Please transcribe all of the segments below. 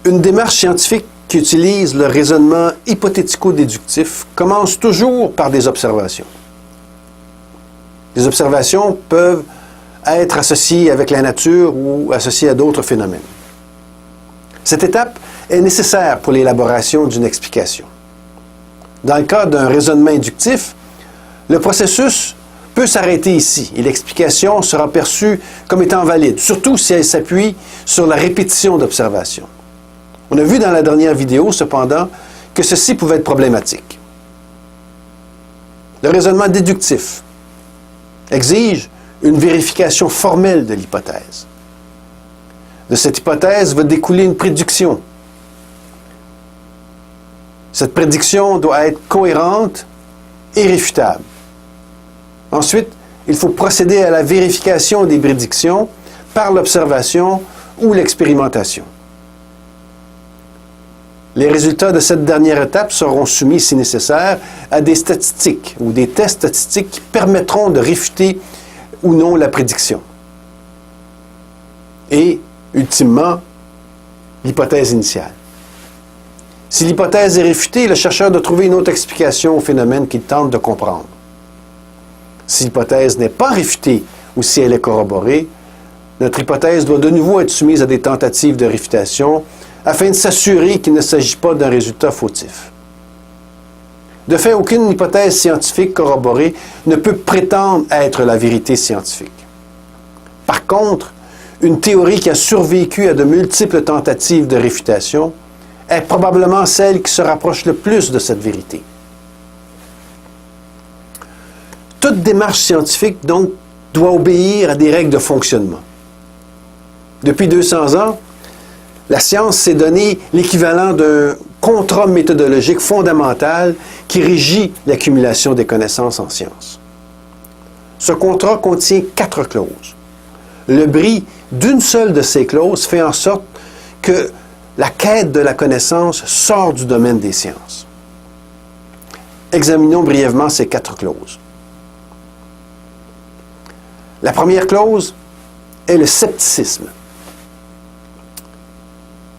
Une démarche scientifique qui utilise le raisonnement hypothético-déductif commence toujours par des observations. Les observations peuvent être associées avec la nature ou associées à d'autres phénomènes. Cette étape est nécessaire pour l'élaboration d'une explication. Dans le cas d'un raisonnement inductif, le processus peut s'arrêter ici et l'explication sera perçue comme étant valide, surtout si elle s'appuie sur la répétition d'observations. On a vu dans la dernière vidéo, cependant, que ceci pouvait être problématique. Le raisonnement déductif exige une vérification formelle de l'hypothèse. De cette hypothèse va découler une prédiction. Cette prédiction doit être cohérente et réfutable. Ensuite, il faut procéder à la vérification des prédictions par l'observation ou l'expérimentation. Les résultats de cette dernière étape seront soumis, si nécessaire, à des statistiques ou des tests statistiques qui permettront de réfuter ou non la prédiction. Et, ultimement, l'hypothèse initiale. Si l'hypothèse est réfutée, le chercheur doit trouver une autre explication au phénomène qu'il tente de comprendre. Si l'hypothèse n'est pas réfutée ou si elle est corroborée, notre hypothèse doit de nouveau être soumise à des tentatives de réfutation afin de s'assurer qu'il ne s'agit pas d'un résultat fautif. De fait, aucune hypothèse scientifique corroborée ne peut prétendre être la vérité scientifique. Par contre, une théorie qui a survécu à de multiples tentatives de réfutation est probablement celle qui se rapproche le plus de cette vérité. Toute démarche scientifique, donc, doit obéir à des règles de fonctionnement. Depuis 200 ans, la science s'est donné l'équivalent d'un contrat méthodologique fondamental qui régit l'accumulation des connaissances en sciences. Ce contrat contient 4 clauses. Le bris d'une seule de ces clauses fait en sorte que la quête de la connaissance sort du domaine des sciences. Examinons brièvement ces 4 clauses. La première clause est le scepticisme.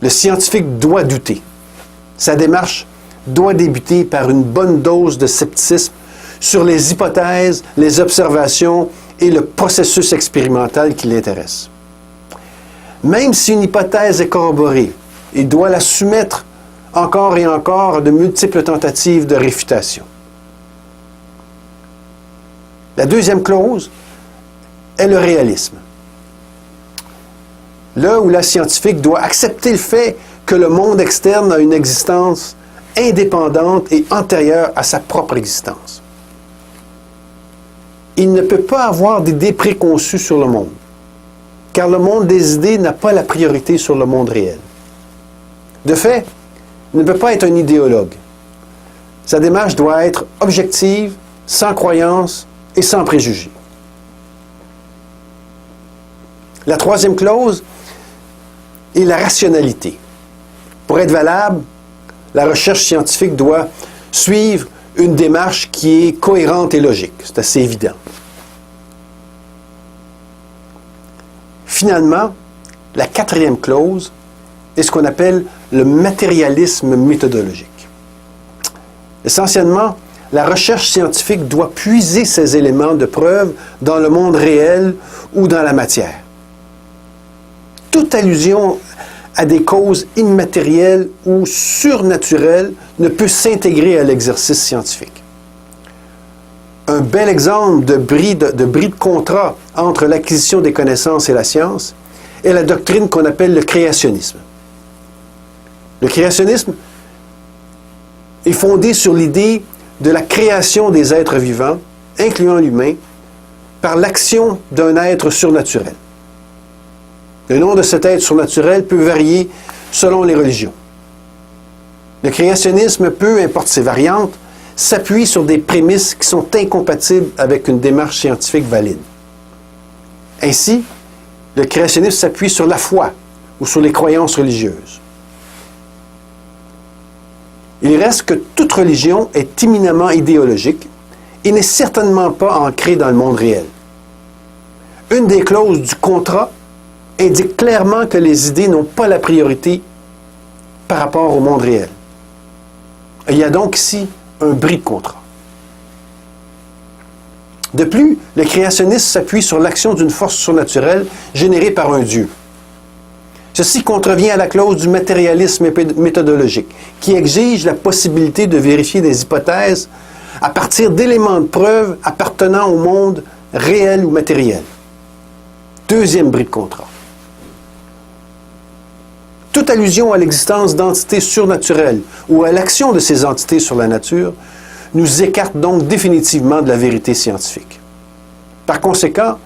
Le scientifique doit douter. Sa démarche doit débuter par une bonne dose de scepticisme sur les hypothèses, les observations et le processus expérimental qui l'intéresse. Même si une hypothèse est corroborée, il doit la soumettre encore et encore à de multiples tentatives de réfutation. La deuxième clause est le réalisme. Là où la scientifique doit accepter le fait que le monde externe a une existence indépendante et antérieure à sa propre existence. Il ne peut pas avoir d'idées préconçues sur le monde, car le monde des idées n'a pas la priorité sur le monde réel. De fait, il ne peut pas être un idéologue. Sa démarche doit être objective, sans croyance et sans préjugés. La troisième clause est la rationalité. Pour être valable, la recherche scientifique doit suivre une démarche qui est cohérente et logique. C'est assez évident. Finalement, la quatrième clause est ce qu'on appelle le matérialisme méthodologique. Essentiellement, la recherche scientifique doit puiser ses éléments de preuve dans le monde réel ou dans la matière. Toute allusion à des causes immatérielles ou surnaturelles ne peut s'intégrer à l'exercice scientifique. Un bel exemple de bris de contrat entre l'acquisition des connaissances et la science est la doctrine qu'on appelle le créationnisme. Le créationnisme est fondé sur l'idée de la création des êtres vivants, incluant l'humain, par l'action d'un être surnaturel. Le nom de cet être surnaturel peut varier selon les religions. Le créationnisme, peu importe ses variantes, s'appuie sur des prémices qui sont incompatibles avec une démarche scientifique valide. Ainsi, le créationnisme s'appuie sur la foi ou sur les croyances religieuses. Il reste que toute religion est éminemment idéologique et n'est certainement pas ancrée dans le monde réel. Une des clauses du contrat indique clairement que les idées n'ont pas la priorité par rapport au monde réel. Il y a donc ici un bris de contrat. De plus, le créationniste s'appuie sur l'action d'une force surnaturelle générée par un Dieu. Ceci contrevient à la clause du matérialisme méthodologique, qui exige la possibilité de vérifier des hypothèses à partir d'éléments de preuve appartenant au monde réel ou matériel. Deuxième bris de contrat. Toute allusion à l'existence d'entités surnaturelles ou à l'action de ces entités sur la nature nous écarte donc définitivement de la vérité scientifique. Par conséquent,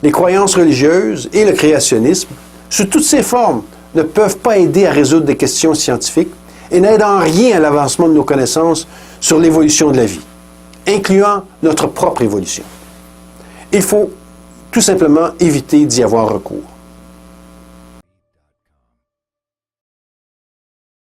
les croyances religieuses et le créationnisme, sous toutes ces formes, ne peuvent pas aider à résoudre des questions scientifiques et n'aident en rien à l'avancement de nos connaissances sur l'évolution de la vie, incluant notre propre évolution. Il faut tout simplement éviter d'y avoir recours.